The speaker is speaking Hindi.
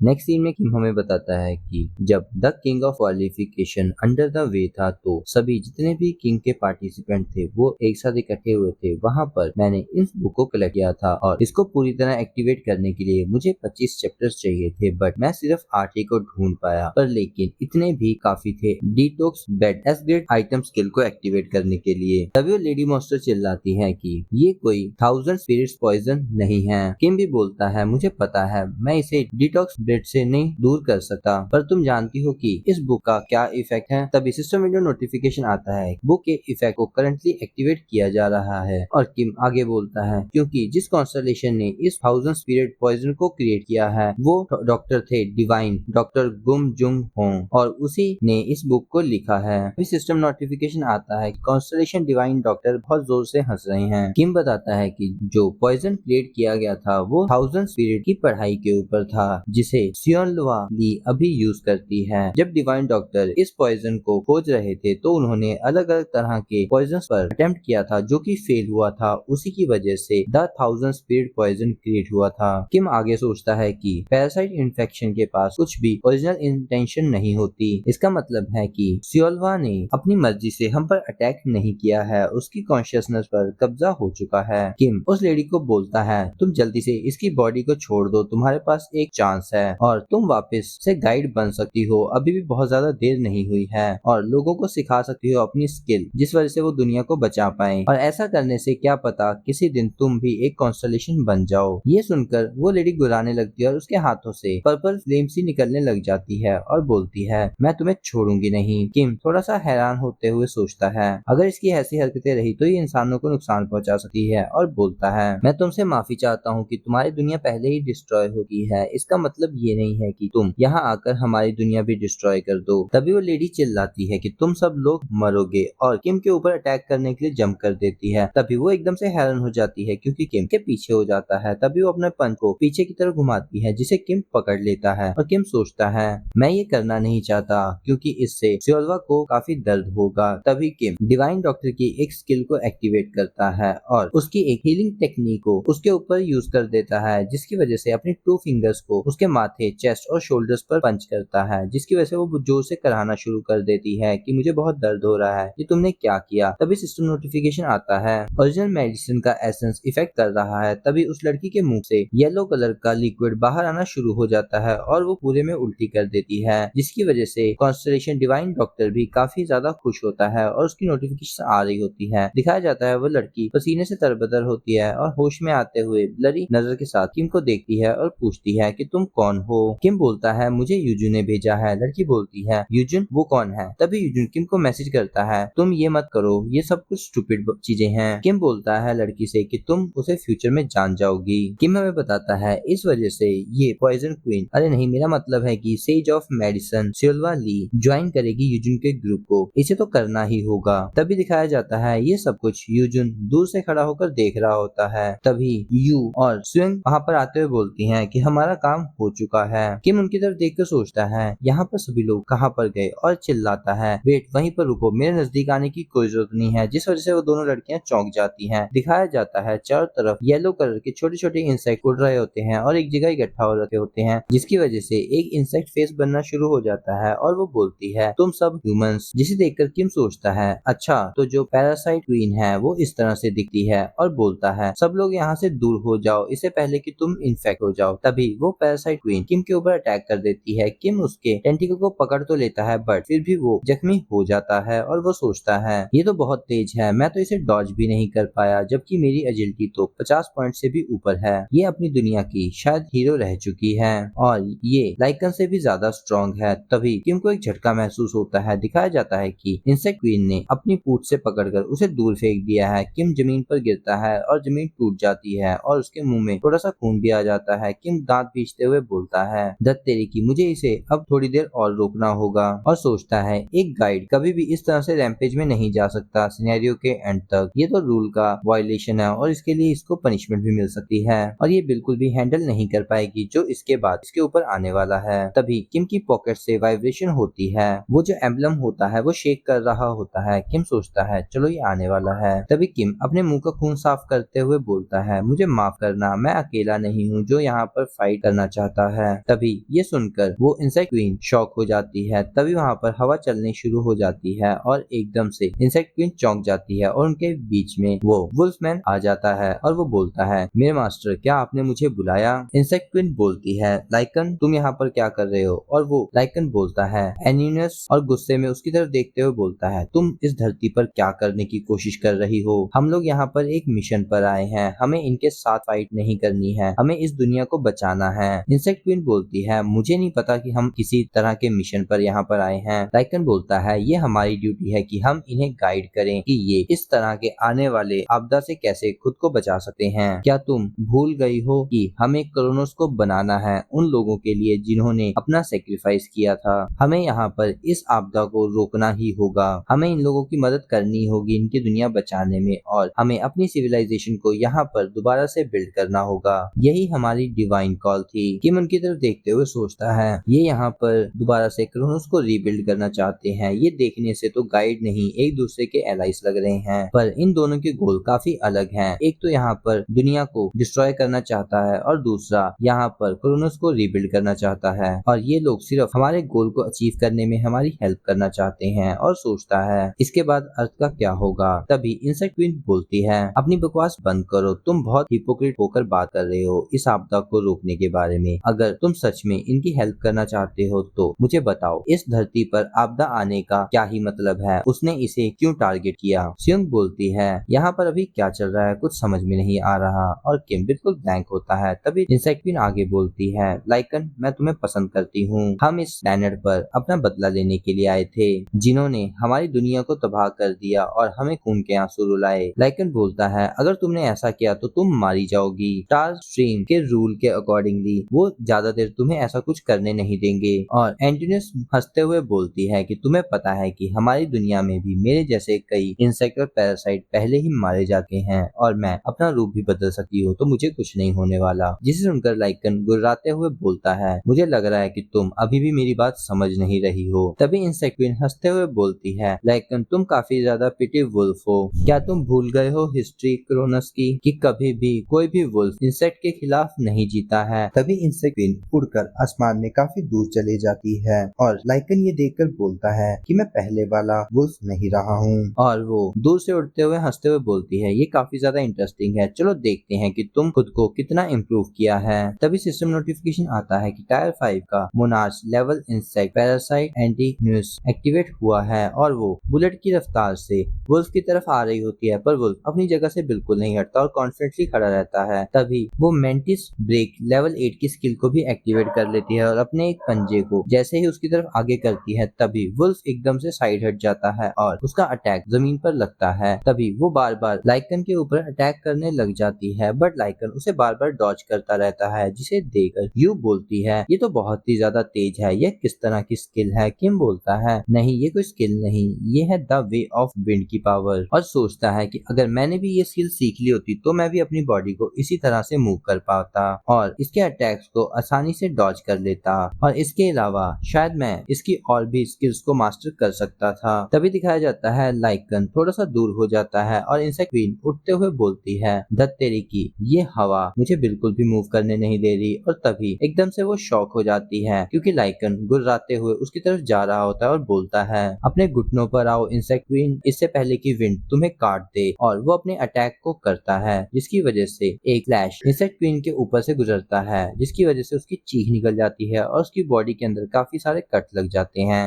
नेक्स्ट सीन में किम हमें बताता है कि जब the king of qualification under the way था तो सभी जितने भी किंग के पार्टिसिपेंट थे वो एक साथ इकट्ठे हुए थे। वहाँ पर मैंने इस बुक को कलेक्ट किया था और इसको पूरी तरह एक्टिवेट करने के लिए मुझे 25 चैप्टर्स चाहिए थे, बट मैं सिर्फ 8 ही को ढूंढ पाया। पर लेकिन इतने भी काफी थे detox bed S grade item skill को एक्टिवेट करने के लिए। तभी वो लेडी मॉन्स्टर चिल्लाती है कि ये कोई 1000 स्पिरिट्स पॉइजन नहीं है। किम भी बोलता है मुझे पता है, मैं इसे डिटॉक्स ब्लेड से नहीं दूर कर सकता, पर तुम जानती हो कि इस बुक का क्या इफेक्ट है। तभी सिस्टम विंडो नोटिफिकेशन आता है बुक के इफेक्ट को करंटली एक्टिवेट किया जा रहा है। और किम आगे बोलता है क्योंकि जिस कॉन्स्टलेशन ने इस 1000 स्पिरिट पॉइजन को क्रिएट किया है वो डॉक्टर थे डिवाइन डॉक्टर गुम जुंग होंग, और उसी ने इस बुक को लिखा है। अभी सिस्टम नोटिफिकेशन आता है कि कॉन्स्टलेशन डिवाइन डॉक्टर बहुत जोर से हंस रहे हैं। किम बताता है कि जो पॉइजन क्रिएट किया गया था वो 1000 स्पिरिट की पढ़ाई के ऊपर था जिसे सियोनलवा ली अभी यूज करती है। जब डिवाइन डॉक्टर इस पॉइजन को खोज रहे थे तो उन्होंने अलग अलग तरह के पॉइजन पर अटेम्प्ट किया था जो कि फेल हुआ था। उसी की वजह से द 1000 स्पिरिट पॉइजन क्रिएट हुआ था। किम आगे सोचता है कि पैरासाइट इन्फेक्शन के पास कुछ भी ओरिजिनल इंटेंशन नहीं होती। इसका मतलब है कि सियोलवा ने अपनी मर्जी से हम पर अटैक नहीं किया है, उसकी कॉन्शियसनेस पर कब्जा हो चुका है। किम उस लेडी को बोलता है तुम जल्दी से इसकी बॉडी को छोड़ दो, तुम्हारे पास एक चांस है और तुम वापस से गाइड बन सकती हो। अभी भी बहुत ज्यादा देर नहीं हुई है और लोगों को सिखा सकती हो अपनी स्किल जिस वजह से वो दुनिया को बचा पाए। और ऐसा करने से क्या पता किसी दिन तुम भी एक कॉन्स्टलेशन बन जाओ। ये सुनकर वो लेडी गुर्राने लगती है और उसके हाथों से पर्पल फ्लेम सी निकलने लग जाती है और बोलती है मैं तुम्हें छोड़ूंगी नहीं। किम थोड़ा सा हैरान होते हुए सोचता है अगर इसकी ऐसी हरकतें रही तो ये इंसानों को नुकसान पहुंचा सकती है और बोलता है मैं तुमसे माफी चाहता हूँ कि तुम्हारी दुनिया पहले ही डिस्ट्रॉय हो गई है, इसका मतलब ये नहीं है कि तुम यहाँ आकर हमारी दुनिया भी डिस्ट्रॉय कर दो। तभी वो लेडी चिल्लाती है कि तुम सब लोग मरोगे और किम के ऊपर अटैक करने के लिए जंप कर देती है। तभी वो एकदम से हैरान हो जाती है क्योंकि किम के पीछे हो जाता है। तभी वो अपने पंच को पीछे की तरफ घुमाती है जिसे किम पकड़ लेता है और किम सोचता है मैं ये करना नहीं चाहता क्योंकि इससे सियोलवा को काफी दर्द होगा। तभी किम डिवाइन डॉक्टर की एक स्किल को एक्टिवेट करता है और उसकी एक हीलिंग टेक्निक को उसके ऊपर यूज कर देता है जिसकी वजह से अपनी 2 फिंगर्स को उसके माथे चेस्ट और शोल्डर्स पर पंच करता है जिसकी वजह से वो जोर से कराहना शुरू कर देती है कि मुझे बहुत दर्द हो रहा है, ये तुमने क्या किया। तभी सिस्टम नोटिफिकेशन आता है ओरिजिनल मेडिसिन का एसेंस इफेक्ट कर रहा है। तभी उस लड़की के मुंह से येलो कलर का लिक्विड बाहर आना शुरू हो जाता है और वो पूरे में उल्टी कर देती है जिसकी वजह से कॉन्स्टलेशन डिवाइन डॉक्टर भी काफी ज्यादा खुश होता है और उसकी नोटिफिकेशन आ रही होती है। दिखाया जाता है वो लड़की पसीने से तरबतर होती है और होश में आते हुए ब्लरी नजर के साथ किम को देखती है और पूछती है कि तुम कौन हो। किम बोलता है मुझे यूजुन ने भेजा है। लड़की बोलती है यूजुन वो कौन है। तभी यूजुन किम को मैसेज करता है तुम ये मत करो, ये सब कुछ स्टूपिड चीजें हैं। किम बोलता है लड़की से कि तुम उसे फ्यूचर में जान जाओगी। किम हमें बताता है इस वजह से ये पॉइजन क्वीन, अरे नहीं मेरा मतलब है कि सेज ऑफ मेडिसिन सियोलवा ली ज्वाइन करेगी यूजुन के ग्रुप को, इसे तो करना ही होगा। तभी दिखाया जाता है ये सब कुछ यूजुन दूर से खड़ा होकर देख रहा होता है। तभी यू और स्विंग वहाँ पर आते हुए बोलती हैं कि हमारा काम हो चुका है। किम उनकी तरफ देखकर सोचता है यहाँ पर सभी लोग कहाँ पर गए और चिल्लाता है वेट वहीं पर रुको, मेरे नजदीक आने की कोई जरूरत नहीं है, जिस वजह से वो दोनों लड़कियां चौंक जाती हैं। दिखाया जाता है चारों तरफ येलो कलर के छोटे छोटे इंसेक्ट उड़ रहे होते हैं और एक जगह इकट्ठा हो रखे होते हैं जिसकी वजह से एक इंसेक्ट फेस बनना शुरू हो जाता है और वो बोलती है तुम सब ह्यूमंस, जिसे देखकर किम सोचता है अच्छा तो जो पैरासाइट क्वीन है वो इस तरह से दिखती है और बोलता है सब लोग यहाँ से दूर हो जाओ इससे पहले कि तुम इन्फेक्ट हो जाओ। तभी वो पैरासाइट क्वीन किम के ऊपर अटैक कर देती है। किम उसके टेंटिकल को पकड़ तो लेता है बट फिर भी वो जख्मी हो जाता है और वो सोचता है ये तो बहुत तेज है, मैं तो इसे डॉज भी नहीं कर पाया, जबकि मेरी एजिलिटी तो 50 पॉइंट से भी ऊपर है। ये अपनी दुनिया की शायद हीरो रह चुकी है और ये लाइकन से भी ज्यादा स्ट्रॉन्ग है। तभी किम को एक झटका महसूस होता है। दिखाया जाता है कि इंसेक्ट क्वीन ने अपनी पूंछ से पकड़कर उसे दूर फेंक दिया है। किम जमीन पर गिरता है और जमीन टूट जाती है और उसके मुंह में थोड़ा सा खून भी आ जाता है। किम दांत पीसते हुए बोलता है दत्त तेरी की, मुझे इसे अब थोड़ी देर और रोकना होगा। और सोचता है एक गाइड कभी भी इस तरह से रैम्पेज में नहीं जा सकता सिनेरियो के एंड तक, ये तो रूल का वायलेशन है और इसके लिए इसको पनिशमेंट भी मिल सकती है और ये बिल्कुल भी हैंडल नहीं कर पाएगी जो इसके बाद इसके ऊपर आने वाला है। तभी किम की पॉकेट से वाइब्रेशन होती है, वो जो एम्बलम होता है वो शेक कर रहा होता है। किम सोचता है चलो ये आने वाला है। तभी किम अपने मुंह का खून साफ करते हुए बोलता है मुझे माफ करना, मैं अकेला नहीं हूँ जो यहाँ पर फाइट करना चाहता है। तभी ये सुनकर वो इंसेक्ट क्वीन शॉक हो जाती है। तभी वहाँ पर हवा चलनी शुरू हो जाती है और एकदम से इंसेक्ट क्वीन चौंक जाती है और उनके बीच में वो वुल्फमैन आ जाता है और वो बोलता है, मेरे मास्टर, क्या आपने मुझे बुलाया? इंसेक्ट क्वीन बोलती है, लाइकन तुम यहाँ पर क्या कर रहे हो? और वो लाइकन बोलता है, एनिनस, और गुस्से में उसकी तरफ देखते हुए बोलता है, तुम इस धरती पर क्या करने की कोशिश कर रही हो? हम लोग यहाँ पर एक मिशन पर आए हैं, हमें इनके साथ फाइट नहीं करनी है, हमें इस दुनिया को बचाना है। इंसेक्ट क्वीन बोलती है, मुझे नहीं पता कि हम किसी तरह के मिशन पर यहाँ पर आए हैं। लाइकन बोलता है, ये हमारी ड्यूटी है कि हम इन्हें गाइड करें कि ये इस तरह के आने वाले आपदा से कैसे खुद को बचा सकते हैं। क्या तुम भूल गई हो कि हमें क्रोनोस को बनाना है उन लोगों के लिए जिन्होंने अपना सेक्रीफाइस किया था? हमें यहाँ पर इस आपदा को रोकना ही होगा, हमें इन लोगों की मदद करनी होगी इनकी दुनिया बचाने में, और हमें अपनी सिविलाइजेशन को यहाँ पर दोबारा से बिल्ड करना होगा। यही हमारी डिवाइन कॉल थी। किम उनकी तरफ देखते हुए सोचता है, ये यहाँ पर दोबारा से क्रोनोस को रीबिल्ड करना चाहते हैं। ये देखने से तो गाइड नहीं, एक दूसरे के एलाइज लग रहे हैं, पर इन दोनों के गोल काफी अलग हैं। एक तो यहाँ पर दुनिया को डिस्ट्रॉय करना चाहता है और दूसरा यहाँ पर क्रोनोस को रीबिल्ड करना चाहता है, और ये लोग सिर्फ हमारे गोल को अचीव करने में हमारी हेल्प करना चाहते हैं। और सोचता है, इसके बाद अर्थ का क्या होगा? तभी इंसेक्ट क्वीन बोलती है, अपनी बकवास बंद करो, तुम बहुत हिपोक्रेट होकर बात कर रहे हो इस आपदा को रोकने के बारे में। अगर तुम सच में इनकी हेल्प करना चाहते हो तो मुझे बताओ, इस धरती पर आपदा आने का क्या ही मतलब है? उसने इसे क्यों टारगेट किया? सियोंग बोलती है, यहाँ पर अभी क्या चल रहा है कुछ समझ में नहीं आ रहा, और किम बिल्कुल ब्लैंक होता है। तभी इंसेक्ट क्वीन आगे बोलती है, लाइकन मैं तुम्हें पसंद करती हूँ, हम इस प्लैनेट पर अपना बदला लेने के लिए आए थे, जिन्होंने हमारी दुनिया को तबाह कर दिया और हमें खून के आंसू रुलाए। लाइकन बोलता है, अगर तुमने ऐसा किया तो तुम मारी जाओगी। स्टार स्ट्रीम के रूल के अकॉर्डिंगली वो ज्यादा देर तुम्हें ऐसा कुछ करने नहीं देंगे। और एंटिनस हंसते हुए बोलती है कि तुम्हें पता है कि हमारी दुनिया में भी मेरे जैसे कई इंसेक्ट और पैरासाइट पहले ही मारे जाते हैं, और मैं अपना रूप भी बदल सकती हूँ, तो मुझे कुछ नहीं होने वाला। जिसे सुनकर लाइकन गुर्राते हुए बोलता है, मुझे लग रहा है कि तुम अभी भी मेरी बात समझ नहीं रही हो। तभी इंसेक्ट क्वीन हंसते हुए बोलती है, लाइकन तुम काफी ज्यादा पिटी वुल्फ हो, क्या तुम भूल गए हो हिस्ट्री क्रोनस की, कि कभी भी कोई भी वुल्फ इंसेक्ट के खिलाफ नहीं जीता है। तभी इंसेक्ट क्वीन उड़कर आसमान में काफी दूर चले जाती है, और लाइकन ये देखकर बोलता है कि मैं पहले वाला वुल्फ नहीं रहा हूँ। और वो दूर से उड़ते हुए हंसते हुए बोलती है, ये काफी ज्यादा इंटरेस्टिंग है, चलो देखते हैं कि तुम खुद को कितना इम्प्रूव किया है। तभी सिस्टम नोटिफिकेशन आता है कि टायर 5 का monarch level insect parasite anti news activate हुआ है, और वो बुलेट की रफ्तार से वुल्फ की तरफ आ रही होती है, पर वुल्फ अपनी जगह से बिल्कुल नहीं हटता और कॉन्फिडेंटली खड़ा रहता है। तभी वो मेंटिस ब्रेक लेवल 8 की स्किल को भी एक्टिवेट कर लेती है, और अपने एक पंजे को जैसे ही उसकी तरफ आगे करती है, तभी वुल्फ एकदम से साइड हट जाता है और उसका अटैक जमीन पर लगता है। तभी वो बार बार लाइकन के ऊपर अटैक करने लग जाती है, बट लाइकन उसे बार बार डॉज करता रहता है, जिसे देखकर यू बोलती है, ये तो बहुत ही ज्यादा तेज है, ये किस तरह की स्किल है? किम बोलता है, नहीं ये कोई स्किल नहीं, ये है द वे ऑफ विंड की पावर। और सोचता है कि अगर मैंने भी ये स्किल सीख ली होती तो मैं भी अपनी बॉडी को इसी तरह से मूव कर पाता और इसके अटैक्स को आसानी से डॉज कर लेता, और इसके अलावा शायद मैं इसकी और भी स्किल्स को मास्टर कर सकता था। तभी दिखाया जाता है लाइकन थोड़ा सा दूर हो जाता है और इंसेक्ट क्वीन उठते हुए बोलती है, धत तेरी की, ये हवा मुझे बिल्कुल भी मूव करने नहीं दे रही। और तभी एकदम से वो शॉक हो जाती है, क्योंकि लाइकन गुर्राते हुए उसकी तरफ जा रहा होता है और बोलता है, अपने घुटनों पर आओ इंसेक्ट क्वीन, इससे पहले कि विंड तुम्हें काट दे। और वो अपने अटैक को करता है, जिसकी वजह से एक फ्लैश इंसेक्ट क्वीन के ऊपर से गुजरता है, जिसकी वजह से उसकी चीख निकल जाती है और उसकी बॉडी के अंदर काफी सारे कट लग जाते हैं।